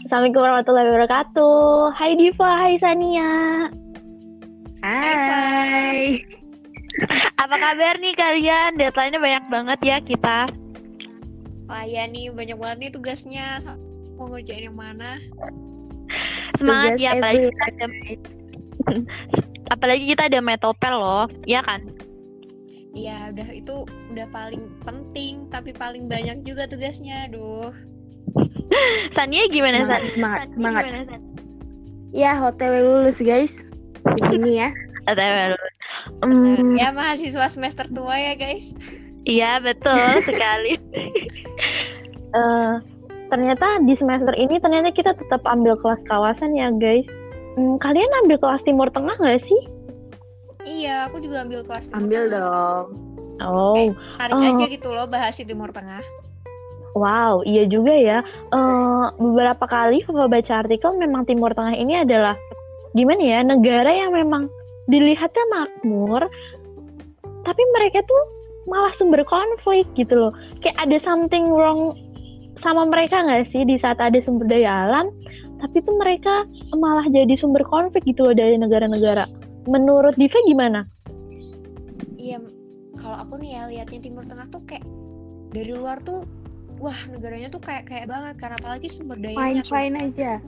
Assalamualaikum warahmatullahi wabarakatuh. Hai Diva, hai Sania. Hai. Apa kabar nih kalian? Deadline-nya banyak banget ya kita. Wah ya nih banyak banget nih tugasnya. Mau ngerjain yang mana? Semangat Tugas ya, apalagi kita ada metopel loh, ya kan? Iya itu udah paling penting, tapi paling banyak juga tugasnya. Aduh. Sania gimana San? Semangat. Gimana, San? Ya, OTW lulus guys. Begini ya. Ya mahasiswa semester tua ya guys. Iya betul sekali. Ternyata di semester ini ternyata kita tetap ambil kelas kawasan ya guys. Kalian ambil kelas Timur Tengah nggak sih? Iya, aku juga ambil kelas Timur Ambil Tengah. dong. Oh, Tarik aja gitu loh bahas di Timur Tengah. wow, iya juga ya. Beberapa kali kalau baca artikel memang Timur Tengah ini adalah gimana ya, negara yang memang dilihatnya makmur, tapi mereka tuh malah sumber konflik gitu loh. Kayak ada something wrong sama mereka nggak sih di saat ada sumber daya alam, tapi tuh mereka malah jadi sumber konflik gitu loh dari negara-negara. Menurut Diva gimana? Iya, kalau aku nih ya lihatnya Timur Tengah tuh kayak dari luar tuh, wah negaranya tuh kayak banget, karena apalagi sumber dayanya Fine aja.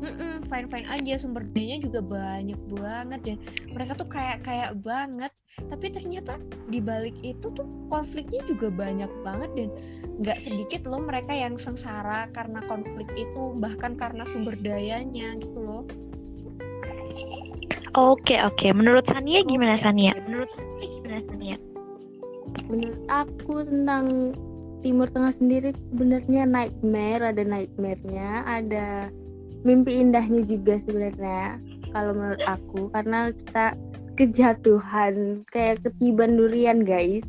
fine aja, sumber dayanya juga banyak banget dan mereka tuh kayak banget, tapi ternyata di balik itu tuh konfliknya juga banyak banget dan nggak sedikit loh mereka yang sengsara karena konflik itu, bahkan karena sumber dayanya gitu loh. Oke. Menurut Sania gimana Sania? Menurut aku tentang Timur Tengah sendiri sebenarnya ada nightmare-nya, ada mimpi indahnya juga sebenarnya. Kalau menurut aku, karena kita kejatuhan kayak ketiban durian guys.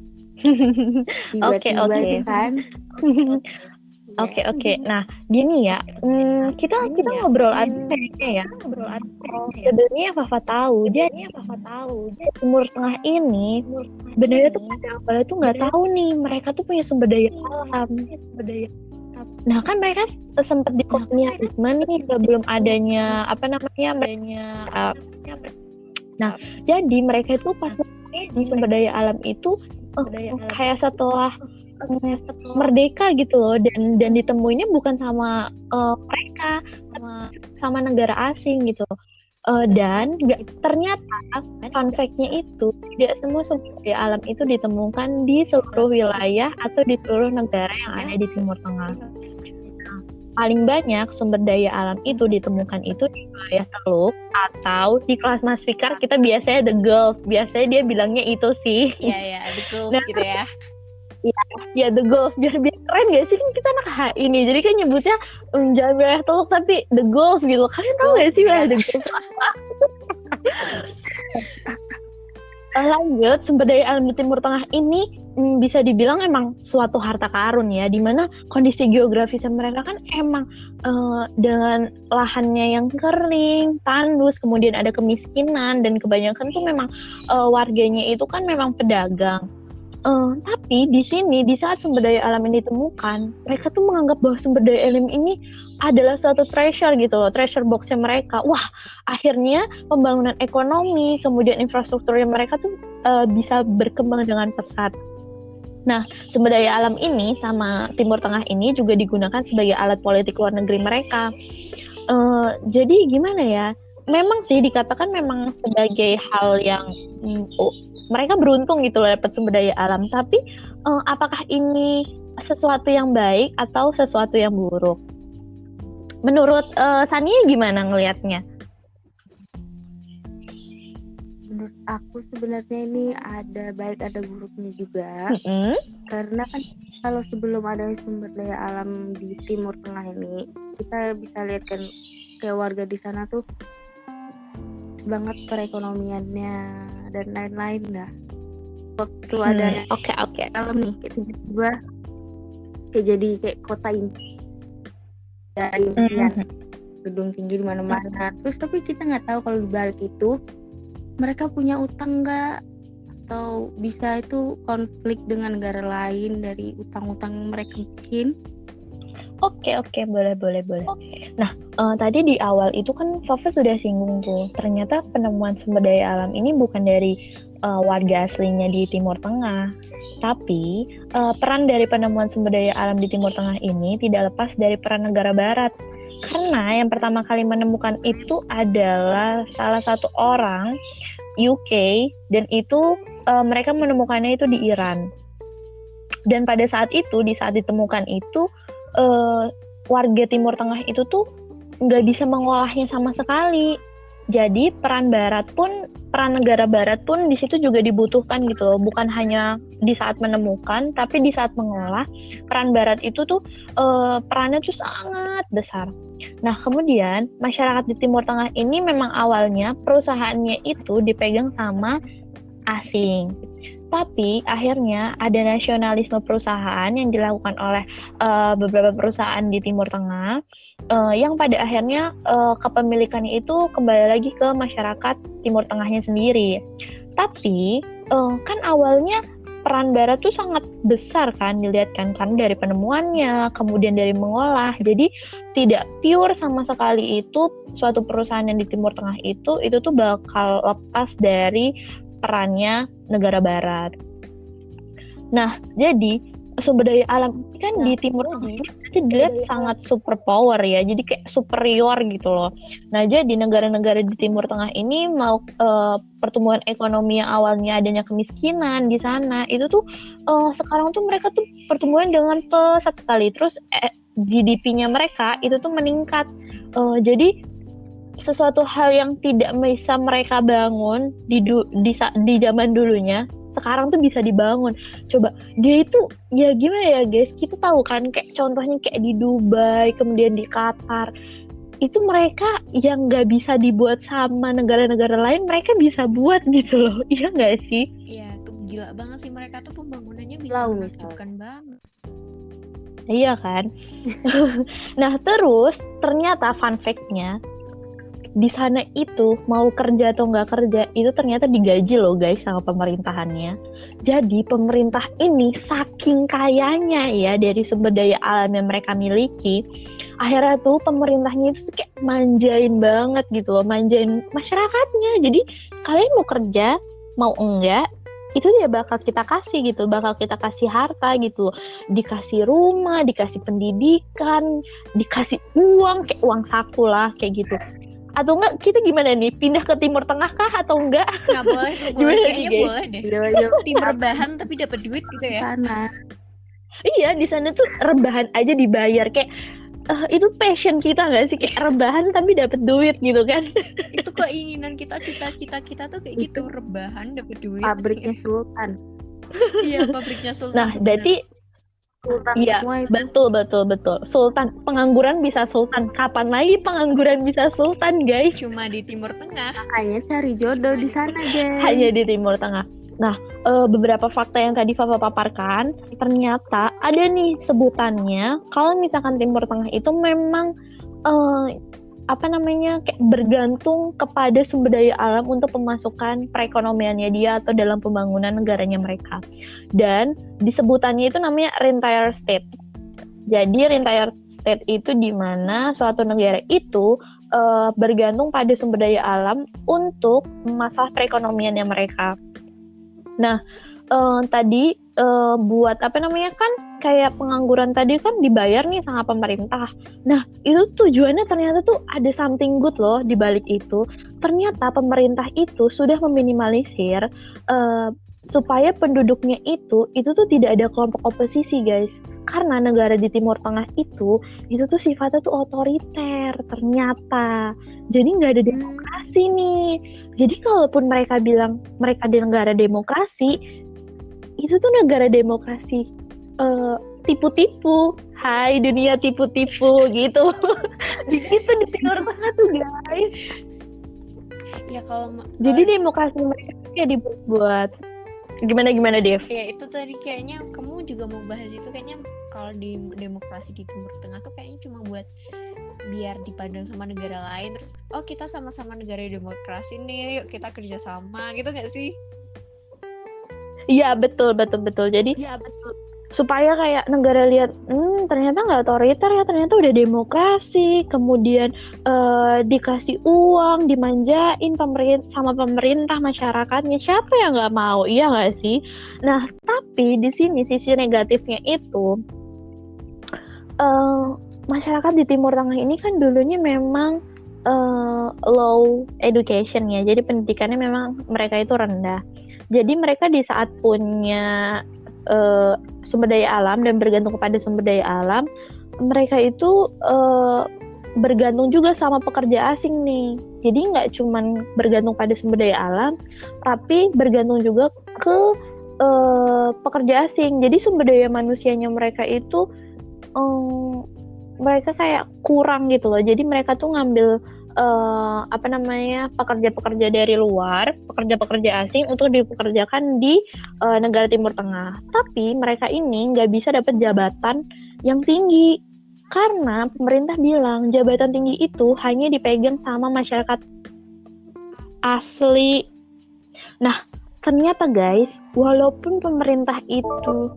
Tiba-tiba Oke. kan. Oke. Nah, gini ya. Kita ngobrol aja kayaknya ya. Sebenarnya Fafa tahu. Jadi Timur Tengah ini sebenarnya tuh pada awalnya tuh nggak tahu nih mereka tuh punya sumber daya alam. Nah kan mereka sempat di komunisme nih sebelum adanya nah jadi mereka itu pas di sumber daya alam itu kayak setelah merdeka gitu loh, dan ditemuinya bukan sama mereka, sama negara asing gitu. Dan ternyata fun fact-nya itu tidak semua sumber daya alam itu ditemukan di seluruh wilayah atau di seluruh negara yang ada di Timur Tengah. Nah, paling banyak sumber daya alam itu ditemukan itu di wilayah Teluk, atau di kelas Mas Fikar kita biasanya the Gulf. Biasanya dia bilangnya itu sih. Iya the Gulf gitu ya. Ya the Gulf, biar keren gak sih, kan kita anak HI nih, jadi kan nyebutnya jangan wilayah Teluk tapi the Gulf gitu. Kalian tahu gak sih wilayah the Gulf apa? Lanjut, sumber daya alam di Timur Tengah ini bisa dibilang emang suatu harta karun ya, dimana kondisi geografis mereka kan emang dengan lahannya yang kering, tandus, kemudian ada kemiskinan, dan kebanyakan tuh memang warganya itu kan memang pedagang. Tapi di sini, di saat sumber daya alam ini ditemukan, mereka tuh menganggap bahwa sumber daya alam ini adalah suatu treasure gitu loh, treasure box-nya mereka. Wah, akhirnya pembangunan ekonomi, kemudian infrastrukturnya mereka tuh bisa berkembang dengan pesat. Nah, sumber daya alam ini sama Timur Tengah ini juga digunakan sebagai alat politik luar negeri mereka. Jadi gimana ya? Memang sih dikatakan memang sebagai hal yang mereka beruntung gitu loh dapat sumber daya alam, tapi apakah ini sesuatu yang baik atau sesuatu yang buruk? Menurut Sania gimana ngelihatnya? Menurut aku sebenarnya ini ada baik ada buruknya juga. Karena kan kalau sebelum ada sumber daya alam di Timur Tengah ini, kita bisa lihat kan kayak warga di sana tuh banget perekonomiannya dan lain-lain dah. Waktu ada Oke. alam nih tiba-tiba kayak jadi kayak kota impian, gedung tinggi di mana-mana. Terus tapi kita nggak tahu kalau di balik itu mereka punya utang nggak, atau bisa itu konflik dengan negara lain dari utang-utang mereka mungkin. Oke, boleh. Nah, tadi di awal itu kan Fafa sudah singgung tuh, ternyata penemuan sumber daya alam ini bukan dari warga aslinya di Timur Tengah, tapi peran dari penemuan sumber daya alam di Timur Tengah ini tidak lepas dari peran negara Barat. Karena yang pertama kali menemukan itu adalah salah satu orang UK, dan itu mereka menemukannya itu di Iran. Dan pada saat itu, di saat ditemukan itu, warga Timur Tengah itu tuh nggak bisa mengolahnya sama sekali. Jadi peran negara Barat pun di situ juga dibutuhkan gitu loh. Bukan hanya di saat menemukan, tapi di saat mengolah, peran Barat itu tuh perannya tuh sangat besar. Nah, kemudian masyarakat di Timur Tengah ini memang awalnya perusahaannya itu dipegang sama asing. Tapi akhirnya ada nasionalisme perusahaan yang dilakukan oleh beberapa perusahaan di Timur Tengah, yang pada akhirnya kepemilikannya itu kembali lagi ke masyarakat Timur Tengahnya sendiri. Tapi kan awalnya peran Barat tuh sangat besar kan, dilihat kan dari penemuannya, kemudian dari mengolah. Jadi tidak pure sama sekali itu suatu perusahaan yang di Timur Tengah itu tuh bakal lepas dari perannya negara Barat. Nah, jadi sumber daya alam kan di Timur Tengah ini dilihat sangat super power ya, jadi kayak superior gitu loh. Nah, jadi negara-negara di Timur Tengah ini mau pertumbuhan ekonomi yang awalnya adanya kemiskinan di sana, itu tuh sekarang tuh mereka tuh pertumbuhan dengan pesat sekali. Terus GDP-nya mereka itu tuh meningkat. Jadi sesuatu hal yang tidak bisa mereka bangun di zaman dulunya, sekarang tuh bisa dibangun. Coba dia itu ya gimana ya guys, kita tahu kan kayak contohnya kayak di Dubai, kemudian di Qatar, itu mereka yang nggak bisa dibuat sama negara-negara lain, mereka bisa buat gitu loh. Iya nggak sih? Iya, tuh gila banget sih, mereka tuh pembangunannya bisa menakjubkan banget. Iya kan. Nah, terus ternyata fun fact-nya, di sana itu mau kerja atau nggak kerja itu ternyata digaji loh guys sama pemerintahannya. Jadi pemerintah ini saking kayanya ya dari sumber daya alam yang mereka miliki, akhirnya tuh pemerintahnya itu kayak manjain banget gitu loh, manjain masyarakatnya. Jadi kalian mau kerja mau enggak, itu dia bakal kita kasih gitu, bakal kita kasih harta gitu, dikasih rumah, dikasih pendidikan, dikasih uang, kayak uang saku lah kayak gitu. Atau enggak kita gimana nih, pindah ke Timur Tengah kah atau enggak? Nggak boleh tuh, kayaknya boleh deh. Tim rebahan tapi dapat duit gitu ya. Sana. Iya, di sana tuh rebahan aja dibayar, kayak itu passion kita nggak sih, kayak rebahan tapi dapat duit gitu kan? Itu keinginan kita, cita-cita kita tuh kayak gitu, rebahan dapat duit. Pabriknya Sultan. Iya, pabriknya Sultan. Nah, berarti iya, betul. Sultan, pengangguran bisa sultan. Kapan lagi pengangguran bisa sultan, guys? Cuma di Timur Tengah. Makanya cari jodoh di sana, guys. Hanya di Timur Tengah. Nah, beberapa fakta yang tadi Fafa paparkan, ternyata ada nih sebutannya. Kalau misalkan Timur Tengah itu memang kayak bergantung kepada sumber daya alam untuk pemasukan perekonomiannya dia atau dalam pembangunan negaranya mereka. Dan disebutannya itu namanya rentier state. Jadi rentier state itu di mana suatu negara itu bergantung pada sumber daya alam untuk masalah perekonomiannya mereka. Nah, tadi buat kan kayak pengangguran tadi kan dibayar nih sama pemerintah. Nah, itu tujuannya ternyata tuh ada something good loh di balik itu. Ternyata pemerintah itu sudah meminimalisir supaya penduduknya itu tuh tidak ada kelompok oposisi, guys. Karena negara di Timur Tengah itu tuh sifatnya tuh otoriter ternyata. Jadi nggak ada demokrasi nih. Jadi kalaupun mereka bilang mereka di negara demokrasi, itu tuh negara demokrasi tipu-tipu. Hai dunia tipu-tipu gitu. Gitu di Timur Tengah tuh, guys. Ya kalau jadi demokrasi mereka kayak dibuat gimana Dev? Ya itu tadi kayaknya kamu juga mau bahas itu, kayaknya kalau di demokrasi di Timur Tengah tuh kayaknya cuma buat biar dipandang sama negara lain. Terus, oh kita sama-sama negara demokrasi nih, yuk kita kerjasama gitu nggak sih? Iya betul. Jadi supaya kayak negara lihat ternyata nggak otoriter ya, ternyata udah demokrasi, kemudian dikasih uang, dimanjain sama pemerintah, masyarakatnya, siapa yang nggak mau, iya nggak sih? Nah tapi di sini sisi negatifnya itu masyarakat di Timur Tengah ini kan dulunya memang low education ya, jadi pendidikannya memang mereka itu rendah. Jadi mereka di saat punya sumber daya alam dan bergantung kepada sumber daya alam, mereka itu bergantung juga sama pekerja asing nih. Jadi nggak cuman bergantung pada sumber daya alam, tapi bergantung juga ke pekerja asing. Jadi sumber daya manusianya mereka itu mereka kayak kurang gitu loh. Jadi mereka tuh ngambil pekerja-pekerja dari luar, pekerja-pekerja asing untuk dipekerjakan di negara Timur Tengah. Tapi mereka ini nggak bisa dapat jabatan yang tinggi karena pemerintah bilang jabatan tinggi itu hanya dipegang sama masyarakat asli. Nah, ternyata guys, walaupun pemerintah itu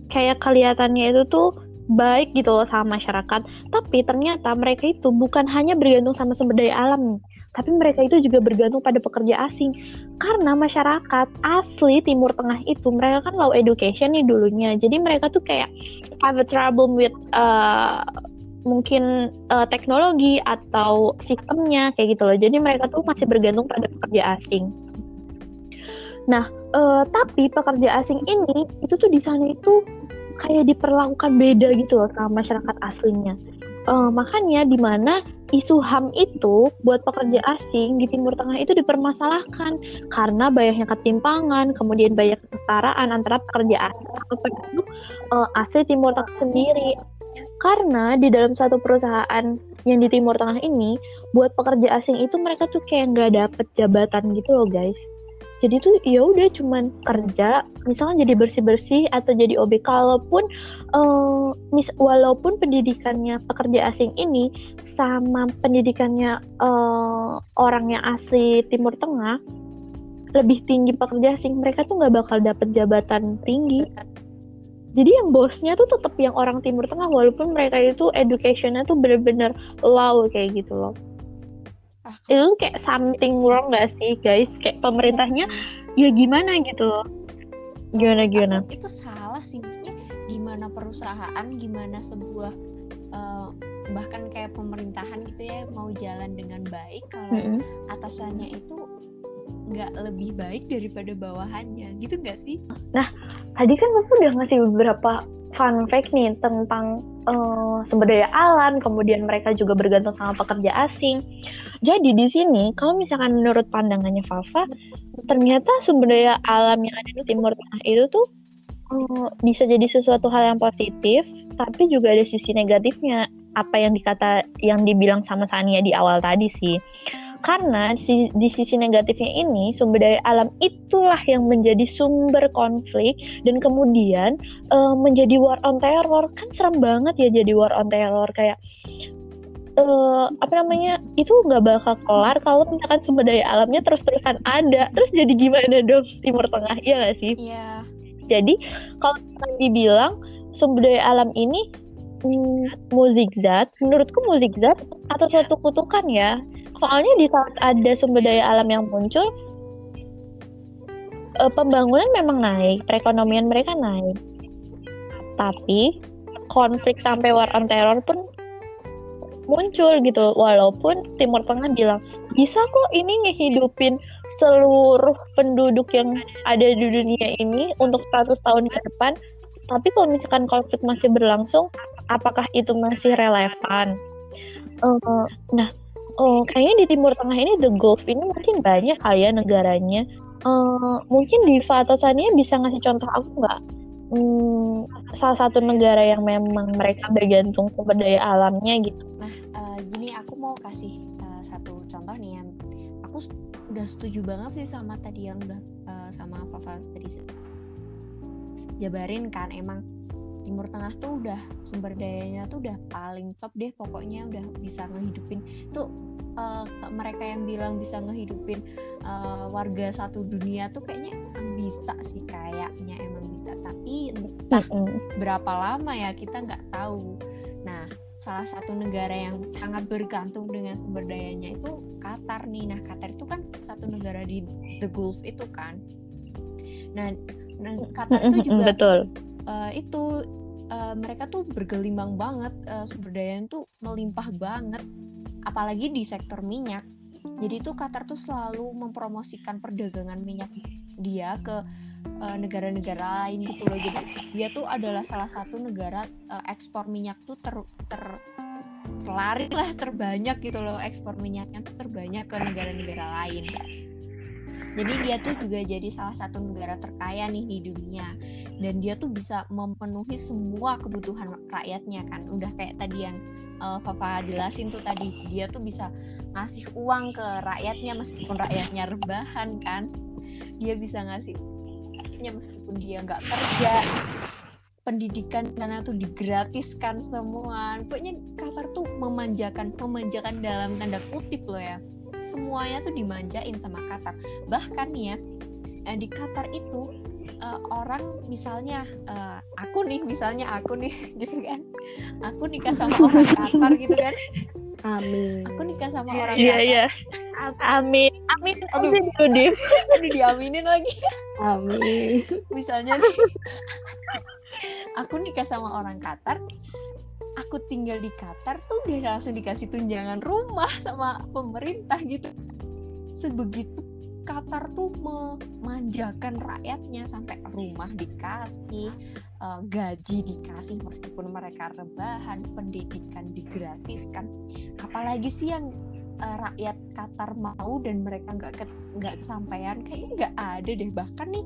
kayak kelihatannya itu tuh baik gitu loh sama masyarakat, tapi ternyata mereka itu bukan hanya bergantung sama sumber daya alam nih, tapi mereka itu juga bergantung pada pekerja asing. Karena masyarakat asli Timur Tengah itu mereka kan low education nih dulunya, jadi mereka tuh kayak have a trouble with mungkin teknologi atau sistemnya kayak gitu loh. Jadi mereka tuh masih bergantung pada pekerja asing. Nah, tapi pekerja asing ini itu tuh di sana itu kayak diperlakukan beda gitu loh sama masyarakat aslinya. Makanya di mana isu HAM itu buat pekerja asing di Timur Tengah itu dipermasalahkan karena banyaknya ketimpangan, kemudian banyak kesetaraan antara pekerja asing atau penduduk asli Timur Tengah sendiri. Karena di dalam satu perusahaan yang di Timur Tengah ini, buat pekerja asing itu mereka tuh kayak nggak dapet jabatan gitu loh guys. Jadi tuh ya udah cuman kerja, misalnya jadi bersih-bersih atau jadi OB. Walaupun pendidikannya pekerja asing ini sama pendidikannya orang yang asli Timur Tengah lebih tinggi pekerja asing, mereka tuh nggak bakal dapet jabatan tinggi. Jadi yang bosnya tuh tetap yang orang Timur Tengah walaupun mereka itu education-nya tuh bener-bener low kayak gitu loh. Itu kayak something wrong gak sih guys? Kayak pemerintahnya ya gimana gitu loh. Gimana? Itu salah sih, maksudnya gimana perusahaan, gimana sebuah bahkan kayak pemerintahan gitu ya mau jalan dengan baik kalau atasannya itu nggak lebih baik daripada bawahannya gitu nggak sih? Nah tadi kan aku udah ngasih beberapa fun fact nih tentang sumber daya alam, kemudian mereka juga bergantung sama pekerja asing. Jadi di sini kalau misalkan menurut pandangannya Fafa, ternyata sumber daya alam yang ada di Timur Tengah itu tuh bisa jadi sesuatu hal yang positif, tapi juga ada sisi negatifnya. Apa yang dibilang sama Sania di awal tadi sih. Karena di sisi negatifnya ini, sumber daya alam itulah yang menjadi sumber konflik dan kemudian menjadi war on terror. Kan serem banget ya jadi war on terror, kayak itu nggak bakal kelar kalau misalkan sumber daya alamnya terus-terusan ada. Terus jadi gimana dong Timur Tengah, iya nggak sih? Iya. Jadi kalau dibilang sumber daya alam ini muzikzat, menurutku muzikzat atau suatu kutukan ya. Soalnya di saat ada sumber daya alam yang muncul, pembangunan memang naik, perekonomian mereka naik. Tapi konflik sampai war on terror pun muncul gitu. Walaupun Timur Tengah bilang, bisa kok ini ngehidupin seluruh penduduk yang ada di dunia ini untuk 100 tahun ke depan. Tapi kalau misalkan konflik masih berlangsung, apakah itu masih relevan? Kayaknya di Timur Tengah ini, the Gulf ini mungkin banyak kali ya negaranya. Mungkin Diva atau Sania bisa ngasih contoh aku nggak? Salah satu negara yang memang mereka bergantung sumber daya alamnya gitu. Nah, gini aku mau kasih satu contoh nih yang aku udah setuju banget sih sama tadi yang udah sama Fafa tadi jabarin kan. Emang Timur Tengah tuh udah sumber dayanya tuh udah paling top deh, pokoknya udah bisa ngehidupin tuh mereka yang bilang bisa ngehidupin warga satu dunia tuh kayaknya bisa sih, kayaknya emang bisa, tapi entah berapa lama ya kita nggak tahu. Nah, salah satu negara yang sangat bergantung dengan sumber dayanya itu Qatar nih. Nah, Qatar itu kan satu negara di the Gulf itu kan. Nah Qatar itu juga betul. Mereka tuh bergelimbang banget, sumber dayanya tuh melimpah banget, apalagi di sektor minyak. Jadi tuh Qatar tuh selalu mempromosikan perdagangan minyak dia ke negara-negara lain gitu loh. Jadi dia tuh adalah salah satu negara ekspor minyak tuh terlari lah, terbanyak gitu loh, ekspor minyaknya tuh terbanyak ke negara-negara lain. Jadi dia tuh juga jadi salah satu negara terkaya nih di dunia, dan dia tuh bisa memenuhi semua kebutuhan rakyatnya kan. Udah kayak tadi yang Fafa jelasin tuh tadi, dia tuh bisa ngasih uang ke rakyatnya meskipun rakyatnya rebahan kan. Dia bisa ngasih uangnya meskipun dia nggak kerja. Pendidikan karena tuh digratiskan semua. Pokoknya Qatar tuh memanjakan dalam tanda kutip loh ya. Semuanya tuh dimanjain sama Qatar. Bahkan nih ya, di Qatar itu orang misalnya aku nih gitu kan, aku nikah sama orang Qatar gitu kan. Amin. Aku nikah sama orang Qatar. Iya. Amin. Aduh, diaminin lagi. Amin. Misalnya nih, aku nikah sama orang Qatar, aku tinggal di Qatar tuh udah langsung dikasih tunjangan rumah sama pemerintah gitu. Sebegitu Qatar tuh memanjakan rakyatnya, sampai rumah dikasih, gaji dikasih meskipun mereka rebahan, pendidikan digratiskan. Apalagi sih yang rakyat Qatar mau dan mereka nggak kesampaian, kayaknya nggak ada deh. Bahkan nih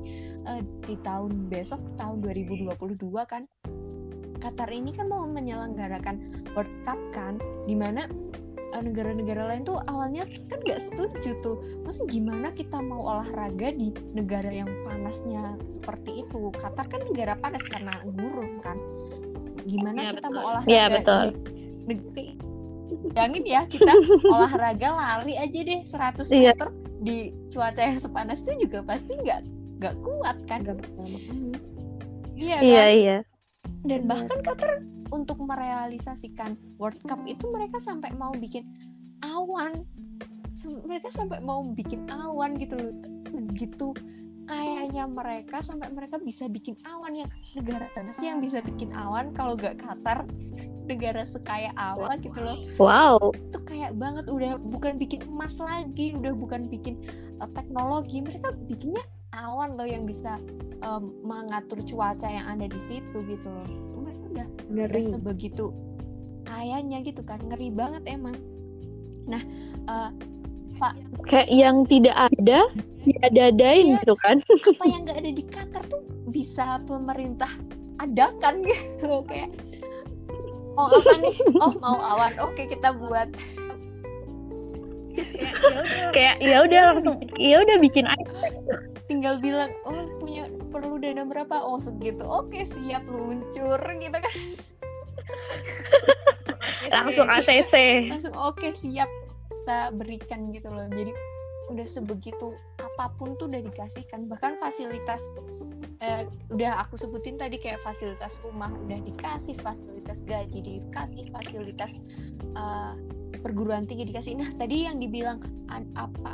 di tahun 2022 kan, Qatar ini kan mau menyelenggarakan World Cup kan, dimana negara-negara lain tuh awalnya kan nggak setuju tuh. Maksudnya gimana kita mau olahraga di negara yang panasnya seperti itu? Qatar kan negara panas karena gurun kan. Gimana kita mau olahraga di negeri? Bayangin ya, kita olahraga lari aja deh 100 meter di cuaca yang sepanas itu juga pasti nggak kuat kan? Iya kan? Iya. Dan bahkan Qatar untuk merealisasikan World Cup itu mereka sampai mau bikin awan. Mereka sampai mau bikin awan gitu loh. Segitu kayaknya mereka, sampai mereka bisa bikin awan. Yang negara mana sih yang bisa bikin awan kalau gak Qatar? Negara sekaya awan gitu loh. Wow. Itu kayak banget, udah bukan bikin emas lagi, udah bukan bikin teknologi, mereka bikinnya awan loh yang bisa mengatur cuaca yang ada di situ gitu loh. Mereka udah sebegitu kayanya gitu kan, ngeri banget emang. Nah, kayak yang tidak ada diada-adain gitu kan. Apa yang nggak ada di Qatar tuh bisa pemerintah adakan gitu. Kayak apa nih? Mau awan, oke kita buat. Kayak ya udah langsung, ya udah bikin aja. Tinggal bilang, perlu dana berapa? Segitu. Oke, siap, luncur gitu kan. Langsung ACC. Langsung oke, siap, kita berikan gitu loh. Jadi udah sebegitu, apapun tuh udah dikasihkan. Bahkan fasilitas udah aku sebutin tadi, kayak fasilitas rumah udah dikasih, fasilitas gaji dikasih, fasilitas perguruan tinggi dikasih. Nah, tadi yang dibilang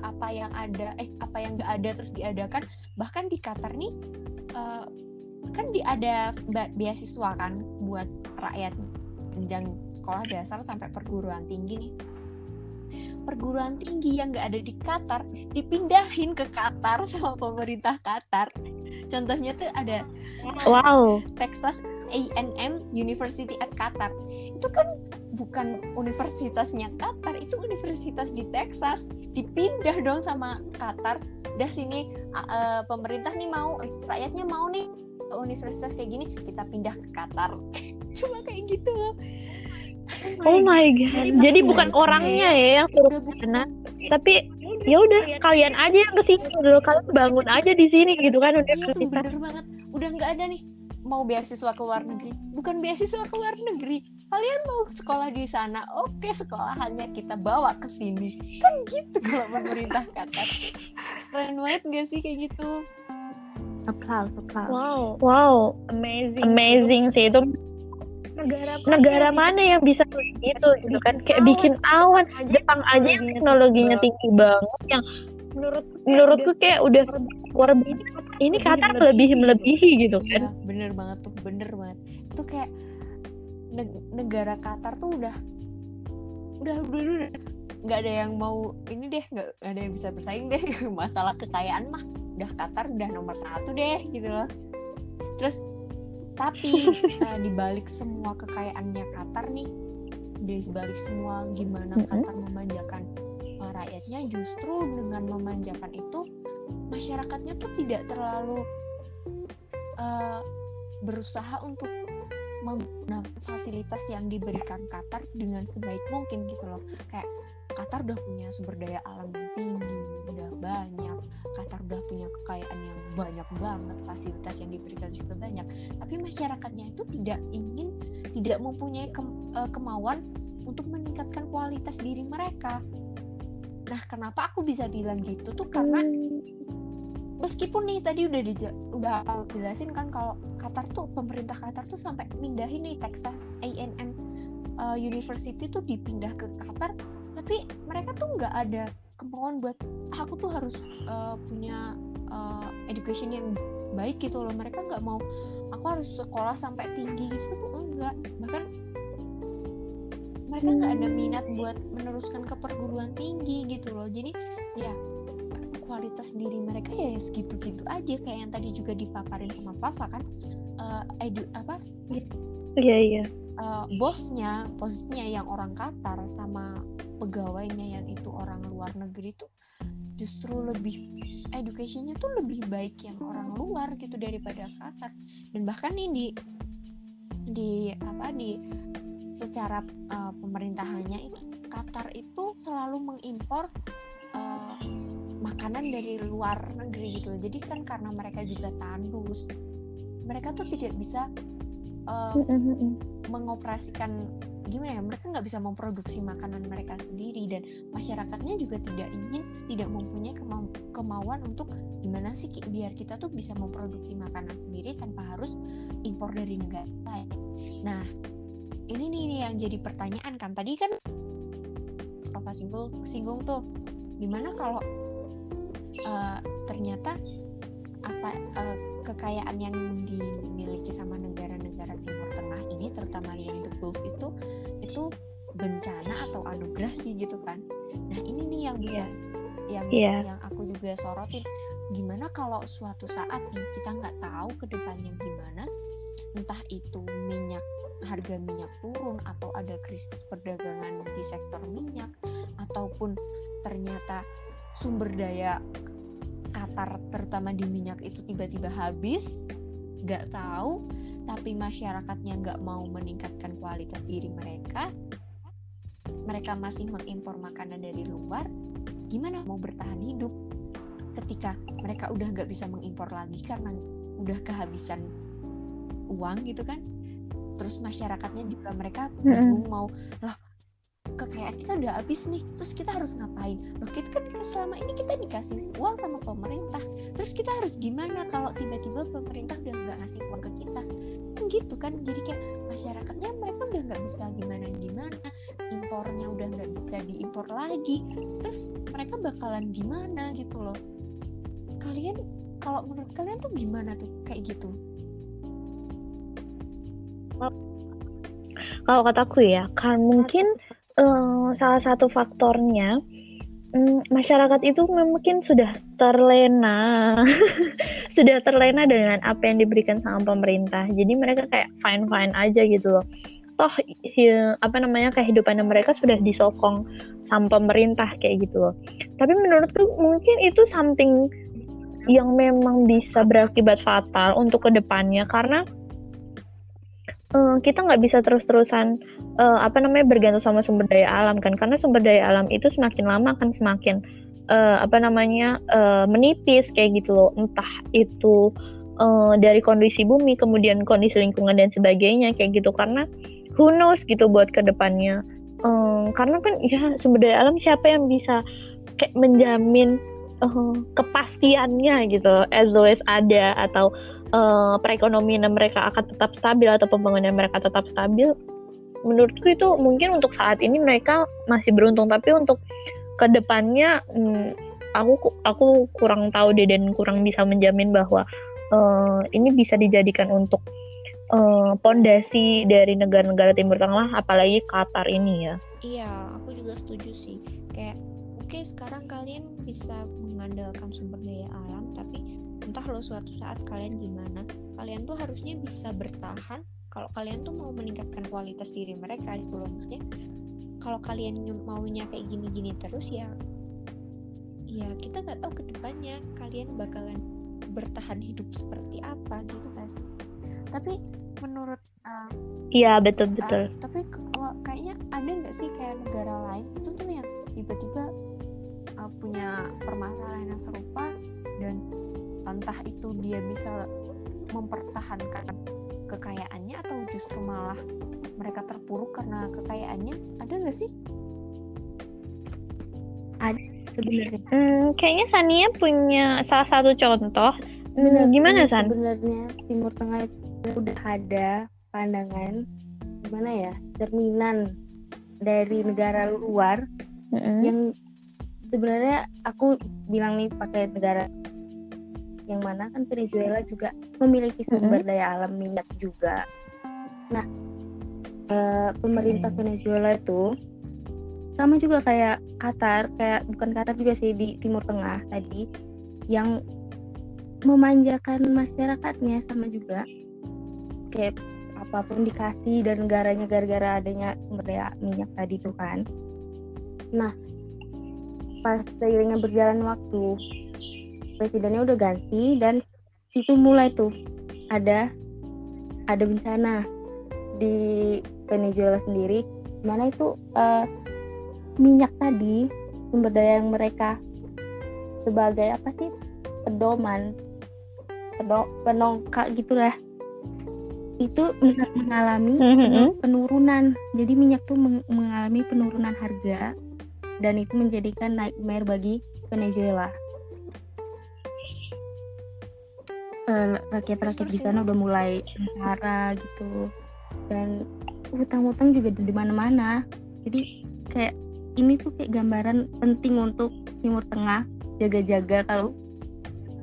apa yang ada, apa yang nggak ada terus diadakan. Bahkan di Qatar nih kan ada beasiswa kan buat rakyat jenjang sekolah dasar sampai perguruan tinggi nih. Perguruan tinggi yang nggak ada di Qatar dipindahin ke Qatar sama pemerintah Qatar. Contohnya tuh ada Texas A&M University at Qatar. Itu kan bukan universitasnya Qatar, itu universitas di Texas. Dipindah dong sama Qatar. Udah sini pemerintah nih mau, rakyatnya mau nih universitas kayak gini, kita pindah ke Qatar. Cuma kayak gitu loh. Oh my god. Jadi bukan orangnya ya yang suruh sana, tapi ya udah kalian aja yang kesini dulu, kalian bangun aja di sini gitu kan. Iya, bener banget. Udah nggak ada nih mau beasiswa ke luar negeri, bukan beasiswa ke luar negeri. Kalian mau sekolah di sana, oke, sekolahannya kita bawa ke sini. Kan gitu kalau pemerintah Qatar. Keren banget gak sih kayak gitu? Applause. Wow, amazing sih itu. Negara mana yang bisa kayak gitu kan, kayak bikin awan. Jepang aja yang teknologinya tinggi banget, yang menurutku kayak udah luar biasa. Ini Qatar melebihi gitu kan. Ya, bener banget. Itu kayak negara Qatar tuh udah nggak ada yang mau ini deh, nggak ada yang bisa bersaing deh. Masalah kekayaan mah udah Qatar udah nomor 1 deh gitu loh. Terus tapi di balik semua kekayaannya Qatar nih, di balik semua gimana Qatar memanjakan rakyatnya, justru dengan memanjakan itu masyarakatnya tuh tidak terlalu berusaha untuk menggunakan fasilitas yang diberikan Qatar dengan sebaik mungkin gitu loh. Kayak Qatar udah punya sumber daya alam yang tinggi, udah banyak. Qatar udah punya kekayaan yang banyak banget, fasilitas yang diberikan juga banyak. Tapi masyarakatnya itu tidak mempunyai kemauan untuk meningkatkan kualitas diri mereka. Nah, kenapa aku bisa bilang gitu tuh karena meskipun nih tadi udah aku jelasin kan kalau Qatar tuh, pemerintah Qatar tuh sampai mindahin nih Texas A&M University tuh dipindah ke Qatar, tapi mereka tuh nggak ada kemauan buat aku tuh harus punya education yang baik gitu loh. Mereka nggak mau aku harus sekolah sampai tinggi gitu tuh enggak. Bahkan mereka nggak ada minat buat meneruskan ke perguruan tinggi gitu loh. Jadi ya kualitas diri mereka ya segitu-gitu aja, kayak yang tadi juga dipaparin sama Fafa kan. Iya. Bosnya, posisinya yang orang Qatar sama pegawainya yang itu orang luar negeri tuh justru lebih education-nya tuh lebih baik yang orang luar gitu daripada Qatar. Dan bahkan nih di secara pemerintahannya itu Qatar itu selalu mengimpor makanan dari luar negeri gitu. Jadi kan karena mereka juga tandus, mereka tuh tidak bisa mengoperasikan mereka nggak bisa memproduksi makanan mereka sendiri, dan masyarakatnya juga tidak mempunyai kemauan untuk gimana sih biar kita tuh bisa memproduksi makanan sendiri tanpa harus impor dari negara lain. Nah, ini nih yang jadi pertanyaan kan, tadi kan Papa singgung tuh gimana kalau ternyata kekayaan yang dimiliki sama negara-negara Timur Tengah ini, terutama yang the Gulf itu bencana atau anugerah sih gitu kan. Nah, ini nih yang bisa yang aku juga sorotin, gimana kalau suatu saat nih kita nggak tahu ke depannya gimana, entah itu harga minyak turun atau ada krisis perdagangan di sektor minyak, ataupun ternyata sumber daya Qatar terutama di minyak itu tiba-tiba habis, nggak tahu, tapi masyarakatnya nggak mau meningkatkan kualitas diri mereka masih mengimpor makanan dari luar, gimana mau bertahan hidup ketika mereka udah nggak bisa mengimpor lagi karena udah kehabisan uang gitu kan. Terus masyarakatnya juga mereka bingung mau kekayaan kita udah habis nih, terus kita harus ngapain? Loh, kita kan selama ini kita dikasih uang sama pemerintah, terus kita harus gimana kalau tiba-tiba pemerintah udah nggak ngasih uang ke kita? Kan gitu kan, jadi kayak masyarakatnya mereka udah nggak bisa gimana, impornya udah nggak bisa diimpor lagi, terus mereka bakalan gimana gitu loh. Kalau menurut kalian tuh gimana tuh kayak gitu? Kalau kataku ya, kan mungkin salah satu faktornya masyarakat itu mungkin sudah terlena dengan apa yang diberikan sama pemerintah. Jadi mereka kayak fine aja gitu loh. Toh kehidupan mereka sudah disokong sama pemerintah kayak gitu loh. Tapi menurutku mungkin itu something yang memang bisa berakibat fatal untuk kedepannya, karena kita nggak bisa terus-terusan bergantung sama sumber daya alam kan, karena sumber daya alam itu semakin lama akan semakin menipis kayak gitu loh. Entah itu dari kondisi bumi, kemudian kondisi lingkungan dan sebagainya kayak gitu, karena who knows gitu buat kedepannya. Karena kan ya sumber daya alam siapa yang bisa kayak menjamin kepastiannya gitu, as always ada, atau perekonomian mereka akan tetap stabil atau pembangunan mereka tetap stabil. Menurutku itu mungkin untuk saat ini mereka masih beruntung, tapi untuk kedepannya aku kurang tahu deh, dan kurang bisa menjamin bahwa ini bisa dijadikan untuk pondasi dari negara-negara Timur Tengah, apalagi Qatar ini ya. Iya, aku juga setuju sih. Kayak oke, sekarang kalian bisa mengandalkan sumber daya alam, tapi entah lo suatu saat kalian gimana, kalian tuh harusnya bisa bertahan kalau kalian tuh mau meningkatkan kualitas diri mereka gitu loh. Maksudnya kalau kalian maunya kayak gini-gini terus ya kita nggak tahu kedepannya kalian bakalan bertahan hidup seperti apa gitu kan sih. Tapi menurut iya betul. Tapi kayaknya ada nggak sih kayak negara lain itu tuh yang tiba-tiba punya permasalahan yang serupa, dan entah itu dia bisa mempertahankan kekayaannya atau justru malah mereka terpuruk karena kekayaannya. Ada nggak sih? Ada sebenarnya. Kayaknya Sania punya salah satu contoh. Gimana San? Sebenarnya Timur Tengah itu udah ada pandangan gimana ya, cerminan dari negara luar yang sebenarnya aku bilang nih pakai negara yang mana kan Venezuela juga memiliki sumber daya alam minyak juga. Nah, pemerintah Venezuela itu sama juga kayak Qatar, bukan Qatar juga sih, di Timur Tengah tadi, yang memanjakan masyarakatnya sama juga, kayak apapun dikasih dan negaranya gara-gara adanya sumber daya minyak tadi tuh kan. Nah, pas seiringnya berjalan waktu, presidennya udah ganti dan itu mulai tuh ada bencana di Venezuela sendiri, mana itu minyak tadi, sumber daya yang mereka sebagai apa sih, penongkak gitulah, itu mengalami penurunan. Jadi minyak tuh mengalami penurunan harga, dan itu menjadikan nightmare bagi Venezuela. Rakyat-rakyat di sana udah mulai sengsara gitu, dan hutang-hutang juga di mana-mana. Jadi kayak ini tuh kayak gambaran penting untuk Timur Tengah jaga-jaga kalau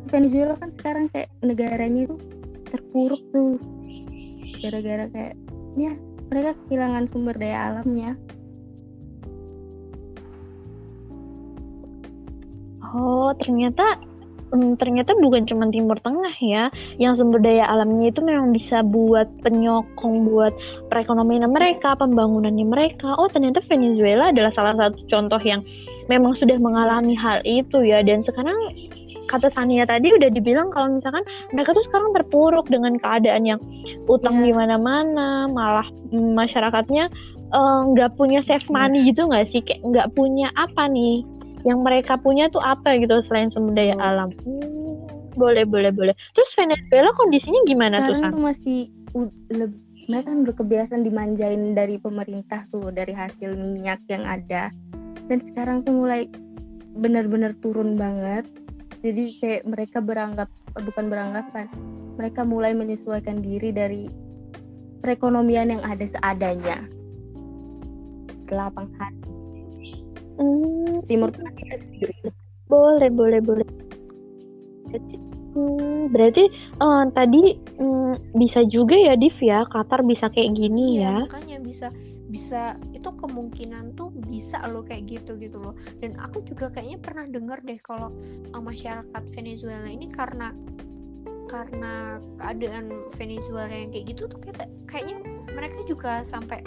Venezuela kan sekarang kayak negaranya itu terpuruk tuh gara-gara kayak ya mereka kehilangan sumber daya alamnya. Oh, ternyata bukan cuma Timur Tengah ya yang sumber daya alamnya itu memang bisa buat penyokong buat perekonomian mereka, pembangunannya mereka. Oh, ternyata Venezuela adalah salah satu contoh yang memang sudah mengalami hal itu ya. Dan sekarang kata Sania tadi udah dibilang kalau misalkan mereka tuh sekarang terpuruk dengan keadaan yang utang di mana-mana, malah masyarakatnya nggak punya save money gitu nggak sih, kayak nggak punya apa nih yang mereka punya tuh apa gitu selain sumber daya alam. Boleh. Terus Venezuela kondisinya gimana tuh San? Sekarang tuh masih mereka kan udah kebiasaan dimanjain dari pemerintah tuh, dari hasil minyak yang ada, dan sekarang tuh mulai benar-benar turun banget. Jadi kayak mereka mereka mulai menyesuaikan diri dari perekonomian yang ada seadanya. Lapang hati. Timur Tengah kita sendiri. Boleh. Berarti tadi bisa juga ya Div ya, Qatar bisa kayak gini ya. Makanya bisa itu kemungkinan tuh bisa loh kayak gitu loh. Dan aku juga kayaknya pernah dengar deh kalau masyarakat Venezuela ini karena keadaan Venezuela yang kayak gitu tuh kayaknya mereka juga sampai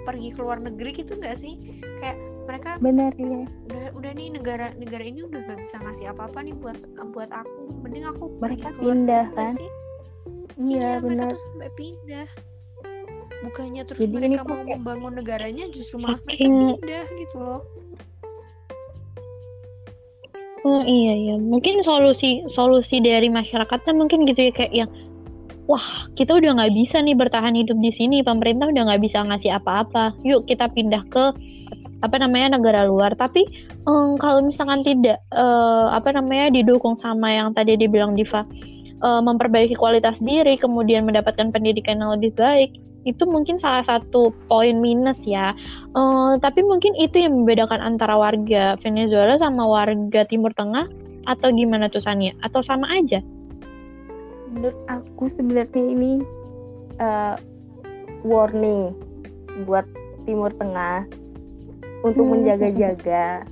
pergi ke luar negeri gitu nggak sih? Kayak mereka benar ya, udah nih negara ini udah nggak bisa ngasih apa-apa nih buat aku, mending aku mereka pindah kan. Iya, benar, mereka tuh sampai pindah, bukannya terus jadi mereka mau membangun negaranya, justru malah mereka pindah gitu loh. Oh iya ya, mungkin solusi dari masyarakatnya mungkin gitu ya, kayak yang wah kita udah nggak bisa nih bertahan hidup di sini, pemerintah udah nggak bisa ngasih apa-apa, yuk kita pindah ke negara luar. Tapi kalau misalkan tidak didukung sama yang tadi dibilang Diva, memperbaiki kualitas diri, kemudian mendapatkan pendidikan yang lebih baik, itu mungkin salah satu poin minus ya. Tapi mungkin itu yang membedakan antara warga Venezuela sama warga Timur Tengah, atau gimana tuh Sania? Atau sama aja? Menurut aku sebenarnya ini warning buat Timur Tengah untuk menjaga-jaga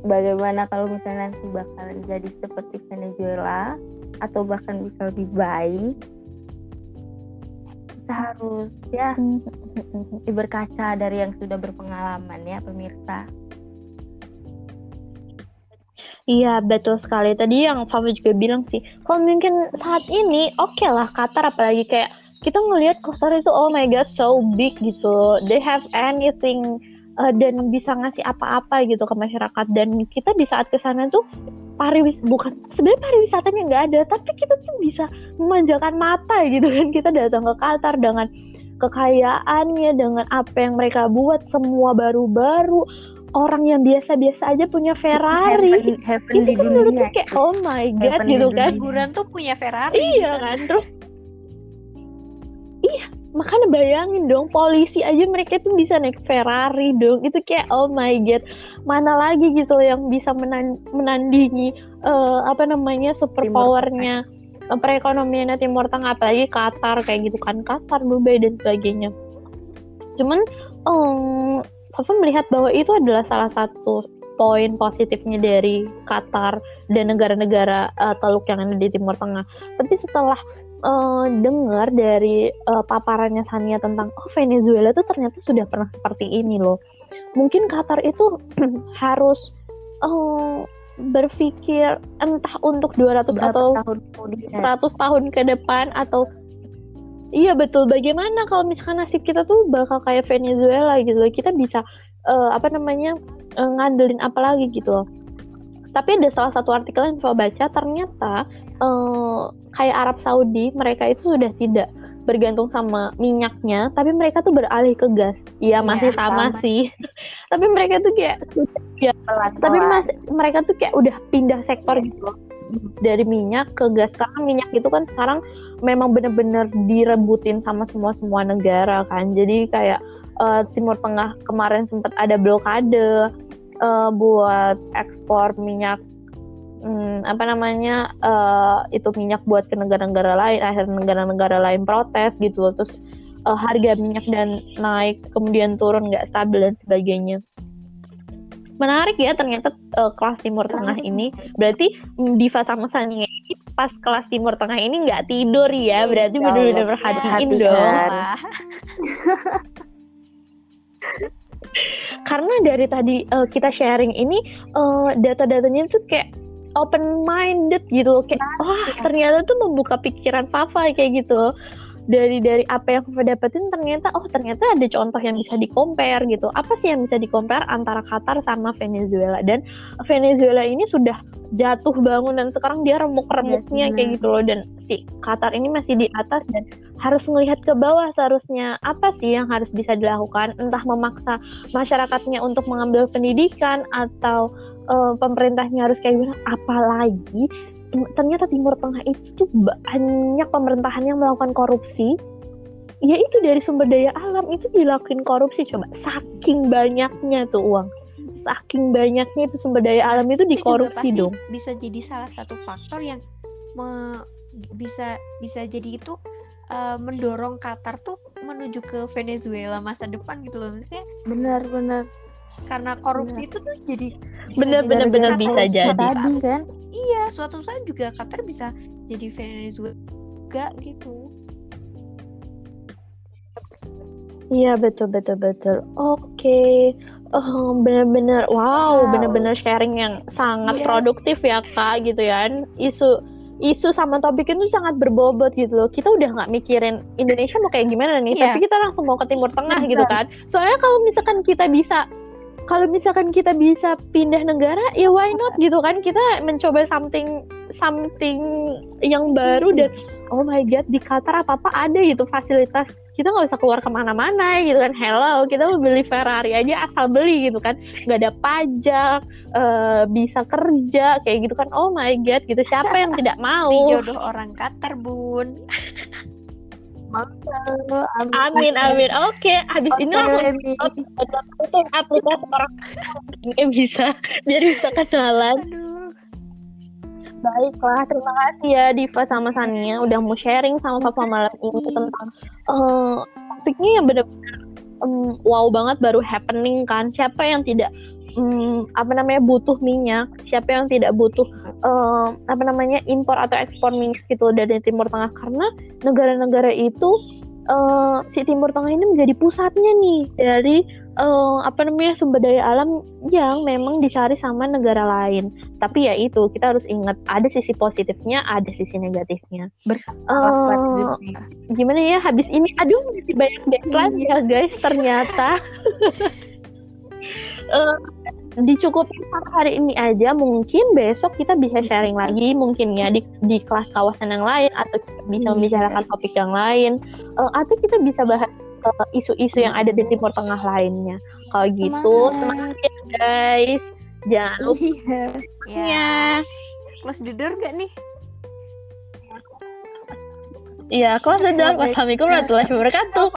bagaimana kalau misalnya nanti bakalan jadi seperti Venezuela atau bahkan bisa lebih baik. Kita harus ya berkaca dari yang sudah berpengalaman ya pemirsa. Iya betul sekali, tadi yang Fafa juga bilang sih, kalau mungkin saat ini oke lah Qatar, apalagi kayak kita ngelihat Qatar itu oh my god so big gitu, they have anything, dan bisa ngasih apa-apa gitu ke masyarakat. Dan kita di saat kesana tuh sebenarnya pariwisatanya nggak ada, tapi kita tuh bisa memanjakan mata gitu kan. Kita datang ke Qatar dengan kekayaannya, dengan apa yang mereka buat, semua baru-baru, orang yang biasa-biasa aja punya Ferrari. Heaven itu kan menurutku kayak oh my god gitu kan. Liburan tuh punya Ferrari. Iya kan, terus makanya bayangin dong, polisi aja mereka tuh bisa naik Ferrari dong. Itu kayak oh my god, mana lagi gitu yang bisa menandingi super powernya perekonomiannya Timur Tengah, apalagi Qatar kayak gitu kan, Qatar, Dubai dan sebagainya. Cuman Fafa melihat bahwa itu adalah salah satu poin positifnya dari Qatar dan negara-negara Teluk yang ada di Timur Tengah. Tapi setelah dengar dari paparannya Sania tentang Venezuela itu ternyata sudah pernah seperti ini loh. Mungkin Qatar itu harus berpikir entah untuk 200 atau 100 tahun ke depan, atau iya betul, bagaimana kalau misalkan nasib kita tuh bakal kayak Venezuela gitu loh. Kita bisa ngandelin apa lagi gitu loh. Tapi ada salah satu artikel yang saya baca, ternyata kayak Arab Saudi, mereka itu sudah tidak bergantung sama minyaknya, tapi mereka tuh beralih ke gas. Iya masih sama sih. Tapi mereka tuh kayak mereka tuh kayak udah pindah sektor gitu loh, dari minyak ke gas. Karena minyak itu kan sekarang memang benar-benar direbutin sama semua negara kan. Jadi kayak Timur Tengah kemarin sempat ada blokade buat ekspor minyak, itu minyak buat ke negara-negara lain. Akhirnya negara-negara lain protes gitu loh. Terus harga minyak dan naik, kemudian turun, nggak stabil dan sebagainya. Menarik ya ternyata kelas Timur Tengah ini. Berarti Diva sama Sania ini pas kelas Timur Tengah ini nggak tidur ya. Berarti benar-benar perhatiin dong. Karena dari tadi kita sharing ini, data-datanya tuh kayak open minded gitu loh. Kayak ternyata tuh membuka pikiran Fafa kayak gitu. Dari apa yang Fafa dapetin, ternyata ada contoh yang bisa di-compare gitu. Apa sih yang bisa di-compare antara Qatar sama Venezuela? Dan Venezuela ini sudah jatuh bangun dan sekarang dia remuk-remuknya kayak gitu loh. Dan si Qatar ini masih di atas dan harus melihat ke bawah seharusnya. Apa sih yang harus bisa dilakukan? Entah memaksa masyarakatnya untuk mengambil pendidikan, atau pemerintahnya harus kayak gimana. Apalagi ternyata Timur Tengah itu tuh banyak pemerintahan yang melakukan korupsi. Ya itu dari sumber daya alam itu dilakuin korupsi. Coba saking banyaknya tuh uang, saking banyaknya itu sumber daya alam itu dikorupsi dong. Bisa jadi salah satu faktor yang bisa jadi itu mendorong Qatar tuh menuju ke Venezuela masa depan gitu loh. Maksudnya benar. Karena korupsi itu tuh jadi benar-benar bisa jadi tadi kan. Iya, suatu saat juga Qatar bisa jadi Venezuela juga gitu. Iya betul. Oke. Benar-benar benar-benar sharing yang sangat produktif ya Kak gitu ya. Isu sama topik itu sangat berbobot gitu loh. Kita udah nggak mikirin Indonesia mau kayak gimana nih, tapi kita langsung mau ke Timur Tengah gitu kan. Soalnya kalau misalkan kita bisa kalau misalkan kita bisa pindah negara, ya why not gitu kan? Kita mencoba something yang baru dan oh my god, di Qatar apa-apa ada gitu fasilitas. Kita nggak usah keluar kemana-mana gitu kan. Hello, kita mau beli Ferrari aja asal beli gitu kan. Nggak ada pajak, bisa kerja kayak gitu kan. Oh my god gitu. Siapa yang tidak mau? Dijodoh orang Qatar, Bun. Amin. Oke, habis ini aku tutup aplikasi orang ini bisa biar bisa kenalan. Baiklah, terima kasih ya Diva sama Sania udah mau sharing sama Papa malam ini tentang topiknya yang benar-benar wow banget, baru happening kan. Siapa yang tidak butuh minyak, siapa yang tidak butuh impor atau ekspor minyak gitu dari Timur Tengah, karena negara-negara itu si Timur Tengah ini menjadi pusatnya nih dari sumber daya alam yang memang dicari sama negara lain. Tapi ya itu, kita harus ingat ada sisi positifnya, ada sisi negatifnya. Gimana ya habis ini? Aduh, masih banyak backline ya guys ternyata. Dicukupin hari ini aja, mungkin besok kita bisa sharing lagi mungkin ya di kelas kawasan yang lain, atau kita bisa membicarakan topik yang lain, atau kita bisa bahas isu-isu yang ada di Timur Tengah lainnya. Kalau gitu semangat ya guys, jangan lupa ya. Close the door gak nih? Iya, close the door. Wassalamualaikum warahmatullahi wabarakatuh.